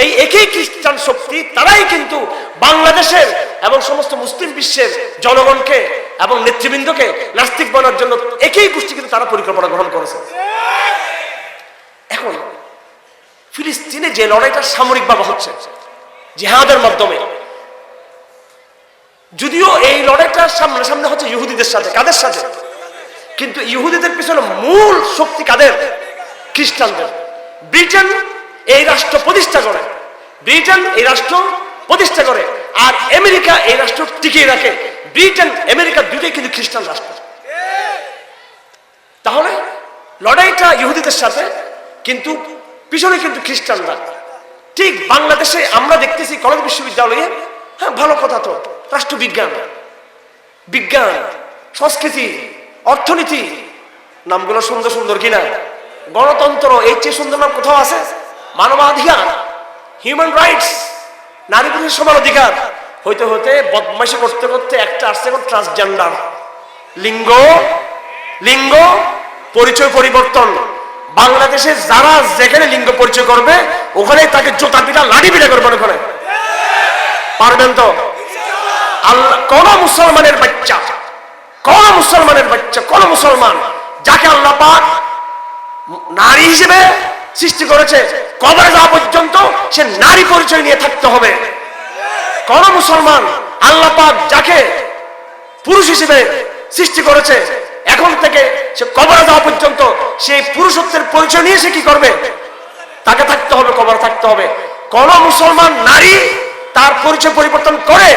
এই একই খ্রিস্টান শক্তি তারাই কিন্তু বাংলাদেশের এবং সমস্ত মুসলিম বিশ্বের জনগণকে এবং নেতৃবৃন্দকে নাস্তিক বানানোর জন্য একই গোষ্ঠী কিন্তু তারা পরিকল্পনা গ্রহণ করেছে। এখন ফিলিস্তিনে যে লড়াইটা সামরিকভাবে হচ্ছে জিহাদের মাধ্যমে, যদিও এই লড়াইটা সামনে হচ্ছে ইহুদিদের সাথে। কাদের সাথে? কিন্তু ইহুদিদের পিছনে মূল শক্তি কাদের? খ্রিস্টানদের। ব্রিটেন এই রাষ্ট্র প্রতিষ্ঠা করে, আর আমেরিকা এই রাষ্ট্র টিকিয়ে রাখে। ব্রিটেন, আমেরিকা দুটোই কিন্তু খ্রিস্টান রাষ্ট্র। তাহলে লড়াইটা ইহুদিদের সাথে, কিন্তু পিছনে কিন্তু খ্রিস্টানরা। ঠিক বাংলাদেশে আমরা দেখতেছি কলেজ বিশ্ববিদ্যালয়ে, হ্যাঁ ভালো কথা তো, রাষ্ট্রবিজ্ঞান, বিজ্ঞান, সংস্কৃতি, অর্থনীতি, নামগুলো সুন্দর সুন্দর কিনা, গণতন্ত্র, এই চেয়ে সুন্দর নাম কোথাও আছে? মানবাধিকার, হিউম্যান রাইটস, নারী পুরুষের সমান অধিকার। হইতে হইতে বদমাইশি করতে করতে একটা আসছে এখন ট্রান্সজেন্ডার, লিঙ্গ পরিচয় পরিবর্তন। বাংলাদেশে যারা যেখানে লিঙ্গ পরিচয় করবে ওখানে তাকে জোতা পিটা, লাঠি পিটা করবেন। ওখানে পারবেন তো? আল্লাহ, কোন মুসলমানের বাচ্চা, কোন মুসলমান যাকে আল্লাহ পাক নারী হিসেবে সৃষ্টি করেছে, কবরে যাওয়া পর্যন্ত সে নারী পরিচয় নিয়ে থাকতে হবে। কোন মুসলমান আল্লাহ পাক যাকে পুরুষ হিসেবে সৃষ্টি করেছে, এখন থেকে সে কবরে যাওয়া পর্যন্ত সেই পুরুষত্বের পরিচয় নিয়ে সে কি করবে? তাকে থাকতে হবে, কবরে থাকতে হবে। কোন মুসলমান নারী তার পরিচয় পরিবর্তন করে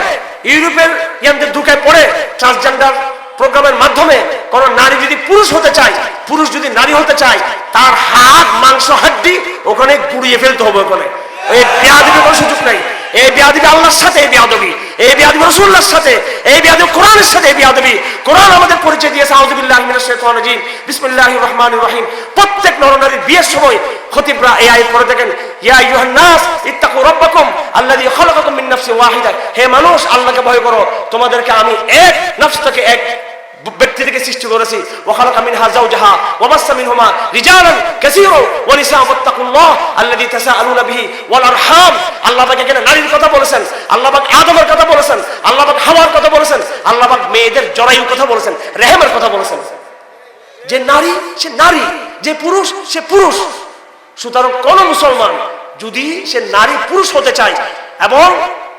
ইউরোপের ইয়ানদের ঢুকে পড়ে ট্রান্সজেন্ডার প্রোগ্রামের মাধ্যমে কোন নারী যদি পুরুষ হতে চায়, পুরুষ যদি নারী হতে চায়, তার হাত, মাংস, হাড্ডি ওখানে গুড়িয়ে ফেলতে হবে। ওখানে এই বেয়াদবির কোনো সুযোগ নাই। এই বেয়াদবি আল্লাহর সাথে, এই বেয়াদবি, এই বেয়াদবি রাসূলুল্লাহর সাথে, এই বেয়াদবি কোরআনের সাথে, এই বেয়াদবি। কোরআন আমাদের পরিচয় দিয়েছে আউযু বিল্লাহি মিনাশ শাইতানির রাজিম, বিসমিল্লাহির রহমানির রহিম। প্রত্যেক নরনারীর বিয়ের সময় খতিবরা এই আয়াত পড়ে দেখেন, ইয়া আইয়ুহান নাস ইত্তাকু রাব্বাকুম আল্লাযী খালাকাকুম মিন নাফসিন ওয়াহিদা। হে মানুষ, আল্লাহকে ভয় করো, তোমাদেরকে আমি এক নফস থেকে, এক ব্যক্তি থেকে সৃষ্টি করেছি। ওয়া খালাকা মিনহা যাওজাহা ওয়া বাসসা মিনহুমা রিজালান কাসীরা ওয়া নিসাআ ওয়াত্তাকুল্লাহ আল্লাযী তাসাআলুনা বিহি ওয়াল আরহাম। আল্লাহ পাক এখানে নারীর কথা বলেছেন, আল্লাহ পাক আদমের কথা বলেছেন, আল্লাহ পাক হাওয়ার কথা বলেছেন, আল্লাহ পাক মেয়েদের জরায়ুর কথা বলেছেন, রেহেমের কথা বলেছেন। যে নারী সে নারী, যে পুরুষ সে পুরুষ। সুতরাং কোন মুসলমান যদি সে নারী পুরুষ হতে চায় এবং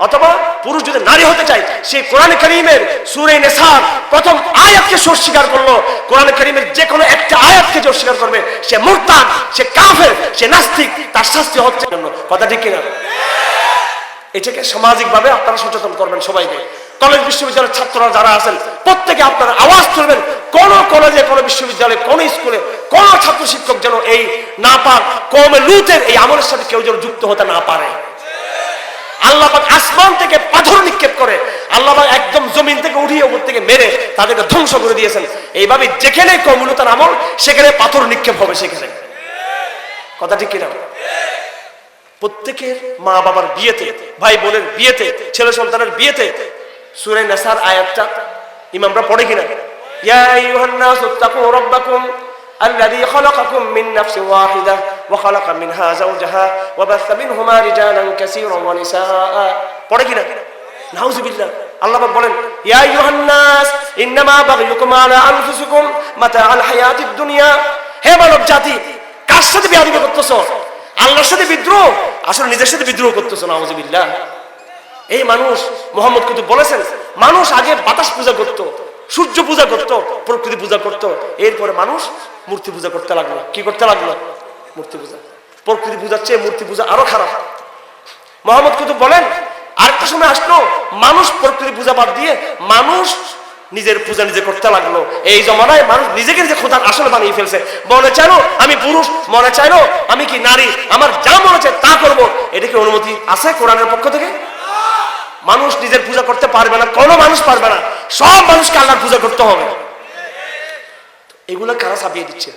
অথবা পুরুষ যদি নারী হতে চায়, সে কোরআন কারীমের সূরা নিসার প্রথম আয়াতকে অস্বীকার করলো। কোরআন কারীমের যে কোনো একটা আয়াতকে যে অস্বীকার করবে, সে মুরতাদ, সে কাফের, সে নাস্তিক, তার শাস্তি হচ্ছে। কথা ঠিক কিনা? এটাকে সামাজিকভাবে আপনারা সচেতন করবেন সবাইকে। কলেজ বিশ্ববিদ্যালয়ের ছাত্ররা যারা আছেন, প্রত্যেকে আপনারা আওয়াজ তুলবেন। কোন কলেজে, কোন বিশ্ববিদ্যালয়ে, কোন স্কুলে, কোন ছাত্র শিক্ষক যেন এই না পাক কওমে লূতের এই আমলের সাথে কেউ যেন যুক্ত হতে না পারে। আল্লাহ পাক আসমান থেকে পাথর নিক্ষেপ করে, আল্লাহ পাক একদম জমিন থেকে উঠিয়ে উপর থেকে মেরে তাদেরকে ধ্বংস করে দিয়েছেন। এইভাবে যেখানে কওমে লূতের আমল, সেখানে পাথর নিক্ষেপ হবে সেখানে। কথা ঠিক কিনা? প্রত্যেকের মা বাবার বিয়েতে, ভাই বোনের বিয়েতে, ছেলে সন্তানের বিয়েতে সূরা নিসার আয়াতটা ইমামরা পড়ে কিনা? ইয়া আইয়ুহান নাসু তাকু রাব্বাকুম আল্লাযী খালাকাকুম মিন নাফসিন ওয়াহিদা ওয়া খালাকা মিনহা যাওজাহা ওয়া বাসসা মিনহুমা রিজালান কাসীরান ওয়া নিসাআ। পড়ে কিনা? নাউযুবিল্লাহ। আল্লাহ পাক বলেন, ইয়া আইয়ুহান নাস ইন্নামা বাগয়ুকুম আলা আনফুসিকুম মাতাআল হায়াতিদ দুনিয়া। হে মানব জাতি, কার সাথে বিয়াদবি করতেছো? আল্লাহর সাথে বিদ্রোহ, আসলে নিজের সাথে বিদ্রোহ করতেছো। নাউযুবিল্লাহ। এই মানুষ, মুহাম্মদ কিন্তু বলেছেন, মানুষ আগে বাতাস পূজা করত, সূর্য পূজা করত, প্রকৃতি পূজা করত, এরপরে মানুষ মূর্তি পূজা করতে লাগলো। কি করতে লাগলো? মূর্তি পূজা। প্রকৃতি পূজার চেয়ে মূর্তি পূজা আরো খারাপ। মুহাম্মদ কিন্তু বলেন, আরেকটা সময় আসলো, মানুষ প্রকৃতি পূজা বাদ দিয়ে মানুষ নিজের পূজা নিজে করতে লাগলো। এই জমানায় মানুষ নিজেকে নিজে খোদার আসল বানিয়ে ফেলছে। মনে চাইলো আমি পুরুষ, মনে চাইলো আমি কি নারী, আমার যা মনে চায় তা করবো। এটা কি অনুমতি আছে কোরআনের পক্ষ থেকে? মানুষ নিজের পূজা করতে পারবে না, কোনো মানুষ পারবে না। সব মানুষকে আল্লাহর পূজা করতে হবে। এগুলো কারা চাপিয়ে দিচ্ছে?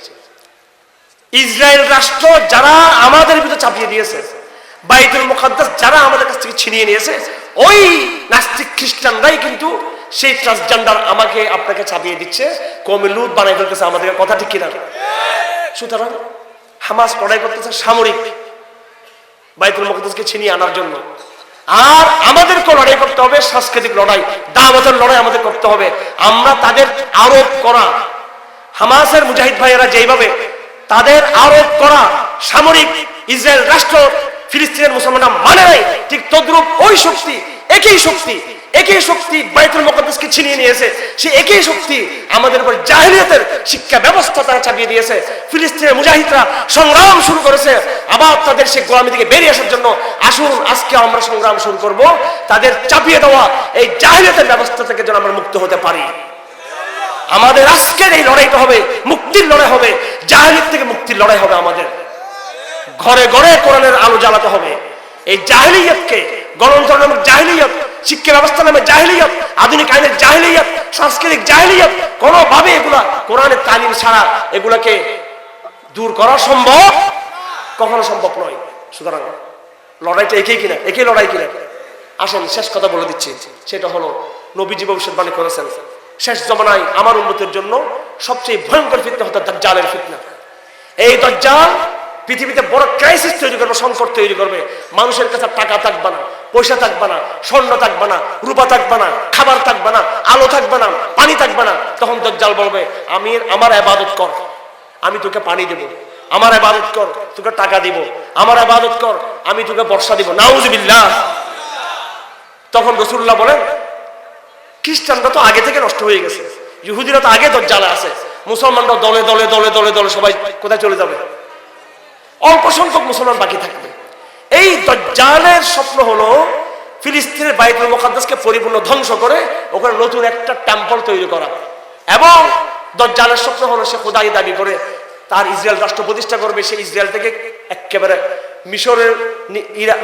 ইসরায়েল রাষ্ট্র যারা আমাদের ভিতরে চাপিয়ে দিয়েছে, বাইতুল মুকাদ্দাস যারা আমাদের কাছ থেকে ছিনিয়ে নিয়েছে, ওই নাস্তিক খ্রিস্টানরাই কিন্তু সেই ট্রান্সজেন্ডার আমাকে আপনাকে চাপিয়ে দিচ্ছে, কওমে লূত বানাই ফেলতেছে আমাদের। কথা ঠিক কিনা? সুতরাং হামাস লড়াই করতেছে সামরিক, বাইতুল মুকাদ্দাসকে ছিনিয়ে আনার জন্য। আর আমাদেরকে লড়াই করতে হবে সাংস্কৃতিক লড়াই, দাওয়াতের লড়াই আমাদের করতে হবে। আমরা তাদের আরোপ করা, হামাসের মুজাহিদ ভাইয়েরা যেইভাবে তাদের আরোপ করা সামরিক ইসরায়েল রাষ্ট্র ফিলিস্তিনের মুসলমানরা মানে নাই, ঠিক তদ্রূপ ওই শক্তি, একই শক্তি বাইতুল মুকাদ্দাসকে ছিনিয়ে নিয়েছে। সে একই শক্তি আমাদের উপর জাহেলিয়াতের শিক্ষা ব্যবস্থা তারা চাপিয়ে দিয়েছে। ফিলিস্তিনের মুজাহিদরা সংগ্রাম শুরু করেছে আবার তাদের সেই গোলামি থেকে বেরিয়ে আসার জন্য। আসুন আজকে আমরা সংগ্রাম শুরু করব তাদের চাপিয়ে দেওয়া এই জাহেলিয়াতের ব্যবস্থা থেকে যেন আমরা মুক্ত হতে পারি। আমাদের আজকের এই লড়াইটা হবে মুক্তির লড়াই হবে, জাহেলিয়াত থেকে মুক্তির লড়াই হবে। আমাদের ঘরে ঘরে কোরআনের আলো জ্বালাতে হবে। এই জাহেলিয়াতকে, গণতন্ত্র নামক জাহেলিয়াত, শিক্ষা ব্যবস্থা নামে জাহেলিয়াত, আধুনিক আইনের জাহেলিয়াত, সাংস্কৃতিক জাহেলিয়াত, কোনোভাবে এগুলা কোরআনের তালিম ছাড়া এগুলাকে দূর করা সম্ভব, কখনো সম্ভব নয়। সুতরাং লড়াইটা একই কিনা? একই লড়াই কিনা? আসেন শেষ কথা বলে দিচ্ছি, সেটা হলো নবীজি ভবিষ্যৎবাণী করেছেন শেষ জমানায় আমার উম্মতের জন্য সবচেয়ে ভয়ঙ্কর ফিতনা হতো দাজ্জালের ফিতনা। এই দাজ্জাল পৃথিবীতে বড় ক্রাইসিস তৈরি করবে, সংকট তৈরি করবে। মানুষের কাছে টাকা থাকবে না, পয়সা থাকবে না, স্বর্ণ থাকবে না, রূপা থাকবে না, খাবার থাকবে না, আলো থাকবে না, পানি থাকবে না। তখন দাজ্জাল বলবে, আমার ইবাদত কর, আমি তোকে পানি দেব, আমার ইবাদত কর, তোকে টাকা দিব, আমার ইবাদত কর, আমি তোকে বর্ষা দিব। নাউজুবিল্লাহ। তখন রাসূলুল্লাহ বলেন, খ্রিস্টানরা তো আগে থেকে নষ্ট হয়ে গেছে, ইহুদিরা তো আগে দজ্জালে আছে, মুসলমানরা দলে দলে দলে দলে দলে সবাই কোথায় চলে যাবে? অল্প সংখ্যক মুসলমান বাকি থাকবে। এই দজ্জালের স্বপ্ন হলো ফিলিস্তিনের বাইতুল মুকাদ্দাসকে পরিপূর্ণ ধ্বংস করে ওখানে নতুন একটা টেম্পল তৈরি করা। এবং দজ্জালের স্বপ্ন হলো সে খোদাই দাবি করে তার ইসরায়েল রাষ্ট্র প্রতিষ্ঠা করবে। সে ইসরায়েল থেকে একেবারে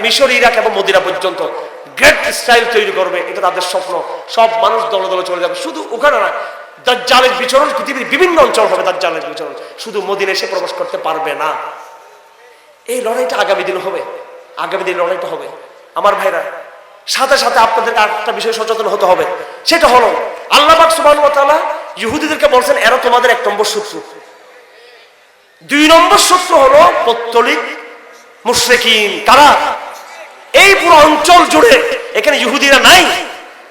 মিশর, ইরাক এবং মদিনা পর্যন্ত গ্রেট ইসরায়েল তৈরি করবে। এটা তাদের স্বপ্ন। সব মানুষ দলে দলে চলে যাবে। শুধু ওখানে না, দাজ্জালের বিচরণ পৃথিবীর বিভিন্ন অঞ্চল হবে। দাজ্জালের বিচরণ শুধু মদিনায় এসে প্রবেশ করতে পারবে না। এই লড়াইটা আগামী দিন হবে, আগামী দিন লড়াইটা হবে। আমার ভাইরা, সাথে সাথে আপনাদেরকে আরেকটা বিষয় সচেতন হতে হবে। সেটা হলো আল্লাহ পাক সুবহানাহু ওয়া তাআলা ইহুদিদেরকে বলছেন, এরা তোমাদের 1 নম্বর শত্রু। 2 নম্বর শত্রু হলো পৌত্তলিক মুশরিকিন। কারা? এই পুরো অঞ্চল জুড়ে এখানে ইহুদিরা নাই,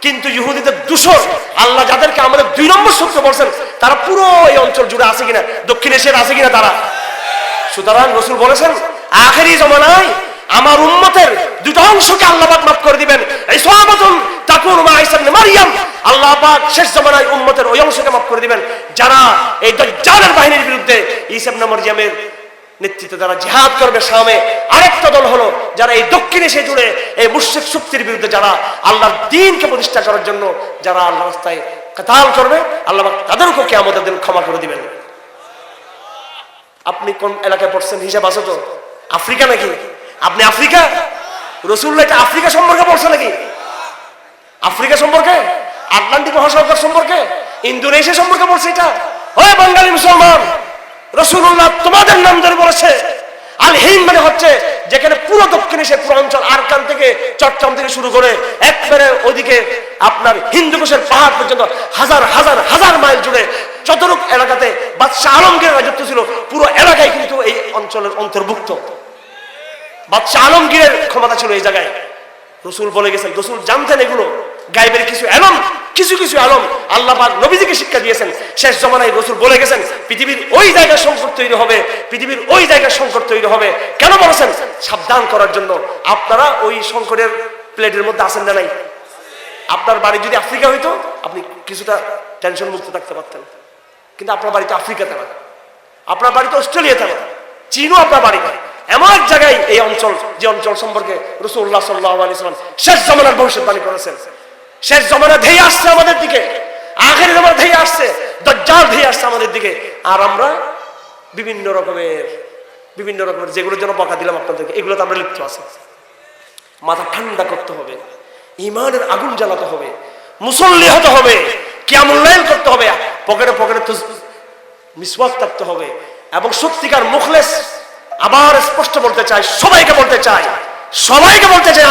কিন্তু ইহুদিদের দূষর আল্লাহ যাদেরকে আমাদের 2 নম্বর শত্রু বলছেন, তারা পুরো এই অঞ্চল জুড়ে আছে কিনা? দক্ষিণ এশিয়ার আছে কিনা তারা? সুতরাং রাসূল বলেছেন, আখেরি জামানায় আমার উম্মতের 2টা অংশকে আল্লাহ পাক মাফ করে দিবেন। এই সাহাবাতুন তাকুনু মা ঈসা ইবনে মারইয়াম, আল্লাহ পাক শেষ জামানায় উম্মতের ওই অংশকে মাফ করে দিবেন যারা এই দাজ্জালের বাহিনীর বিরুদ্ধে ঈসা ইবনে মারইয়ামের নেতৃত্বে যারা জিহাদ করবে শামে। আরেকটা দল হলো যারা এই দক্ষিণ এশিয়া জুড়ে এই মুশরিক শক্তির বিরুদ্ধে যারা আল্লাহর দ্বীনকে প্রতিষ্ঠা করার জন্য যারা আল্লাহর রাস্তায় কিতাল করবে, আল্লাহ পাক তাদেরকে কিয়ামতের দিন ক্ষমা করে দিবেন। আপনি কোন এলাকায় পড়ছেন হিসাব আছে তো? আফ্রিকা নাকি? আপনি আফ্রিকা? রাসূলুল্লাহ এটা আফ্রিকা সম্পর্কে বলছে নাকি? আফ্রিকা সম্পর্কে, আটলান্টিক মহাসাগর সম্পর্কে, ইন্দোনেশিয়া সম্পর্কে বলছে এটা? ওই বাঙালি মুসলমান, রাসূলুল্লাহ তোমাদের নাম ধরে বলেছে আল হিন্দ, মানে হচ্ছে যেখানে পুরো দক্ষিণ এশিয়া পুরো অঞ্চল, আরকান থেকে চট্টগ্রাম থেকে শুরু করে একবারে ওদিকে আপনার হিন্দুকুশের পাহাড় পর্যন্ত হাজার হাজার হাজার মাইল জুড়ে যতটুকু এলাকাতে বাদশাহ আলমগীরের রাজত্ব ছিল, পুরো এলাকায় কিন্তু এই অঞ্চলের অন্তর্ভুক্ত। বাদশাহ আলমগীরের ক্ষমতা ছিল এই জায়গায়। রাসূল বলে গেছেন, রাসূল জানতেন এগুলো গায়েবের কিছু এলম, কিছু কিছু আলম আল্লাহ পাক নবীজিকে শিক্ষা দিয়েছেন। শেষ জামানায় রাসূল বলে গেছেন পৃথিবীর ওই জায়গায় সংকট তৈরি হবে, পৃথিবীর ওই জায়গায় সংকট তৈরি হবে। কেন বলেছেন? সাবধান করার জন্য। আপনারা ওই সংকটের প্লেটের মধ্যে আছেন না নাই? আপনার বাড়ি যদি আফ্রিকা হইতো আপনি কিছুটা টেনশন মুক্ত থাকতে পারতেন, কিন্তু আপনার বাড়িতে আফ্রিকাতে না, আপনার বাড়িতে অস্ট্রেলিয়াতে না, চীনও আপনার বাড়ি না। এমন এক জায়গায় এই অঞ্চল, যে অঞ্চল সম্পর্কে রাসূলুল্লাহ সাল্লাল্লাহু আলাইহি ওয়াসাল্লাম শেষ জামানার ভবিষ্যৎবাণী করেছেন। শেষ জামানা ধেয়ে আসছে আমাদের দিকে, আখেরি জামানা ধেয়ে আসছে, দাজ্জাল ধেয়ে আসছে আমাদের দিকে। আর আমরা বিভিন্ন রকমের যেগুলোর জন্য বকা দিলাম আপনাদেরকে, এগুলোতে আমরা লিপ্ত আছি। মাথা ঠান্ডা করতে হবে, ঈমানের আগুন জ্বালাতে হবে, মুসল্লি হতে হবে, কিয়ামুল লাইল করতে হবে, পকেটে পকেটে মিসওয়াক থাকতে হবে, এবং সত্যিকার মুখলেস। আবার স্পষ্ট বলতে চাই, সবাইকে বলতে চাই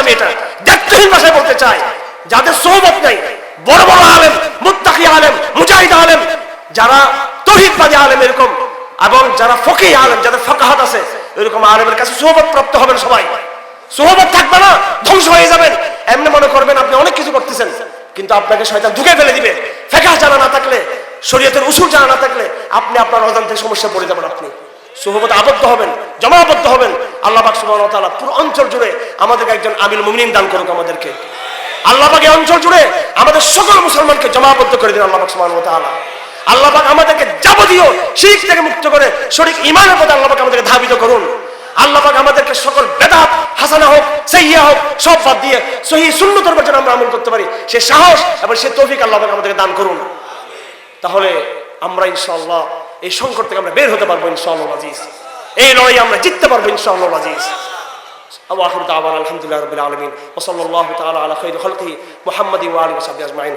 আমি এটা দায়িত্বহীন ভাষায় বলতে চাই, যাদের সোহবত নাই, বড় বড় আলেম, মুত্তাকি আলেম, মুজাহিদ আলেম, যারা তৌহিদবাদী আলেম এরকম, এবং যারা ফকিহ আলেম, যাদের ফাকাহাত আছে, এরকম আলেমের কাছে সোহবত প্রাপ্ত হবেন। সবাই সোহবত থাকবে না, ধ্বংস হয়ে যাবেন। এমনি মনে করবেন আপনি অনেক কিছু করতেছেন, কিন্তু আপনাকে শয়তান ঢুকে ফেলে দিবে। ফিকহ জানা না থাকলে, শরীয়তের উসুল জানা না থাকলে আপনি আপনার অজান্তে সমস্যা পড়ে যাবেন। আপনি সোহবতে আবদ্ধ হবেন, জমাবদ্ধ হবেন। আল্লাহ পাক সুবহানাহু ওয়া তাআলা পুরো অঞ্চল জুড়ে আমাদেরকে একজন আমিল মুমিনিন দান করুক আমাদেরকে। আল্লাহ পাক এই অঞ্চল জুড়ে আমাদের সকল মুসলমানকে জমাবদ্ধ করে দিন আল্লাহ পাক সুবহানাহু ওয়া তাআলা। আল্লাহ পাক আমাদেরকে যাবতীয় শিরক থেকে মুক্ত করে সঠিক ঈমানের পথে আল্লাহ পাক আমাদেরকে ধাবিত করুন। আল্লাহ পাক আমাদেরকে সকল বেদাত হাসানা হোক, সাইয়্যা হোক, সব বাদ দিয়ে সহিহ সুন্নতের উপর যেন আমরা আমল করতে পারি, সে সাহস এবং সে তৌফিক আল্লাহ পাক আমাদেরকে দান করুন। তাহলে আমরা ইনশাআল্লাহ এই সংকট থেকে আমরা বের হতে পারবো ইনশাআল্লাহ আজিজ। এই লড়াই আমরা জিততে পারবো ইনশাআল্লাহ আজিজ। আখির দাওয়ানা আলহামদুলিল্লাহি রাব্বিল আলামিন ওয়া সাল্লাল্লাহু তাআলা আলা খায়রি খালকিহি মুহাম্মাদিন ওয়া আলিহি ওয়া সাহবিহি আজমাইন।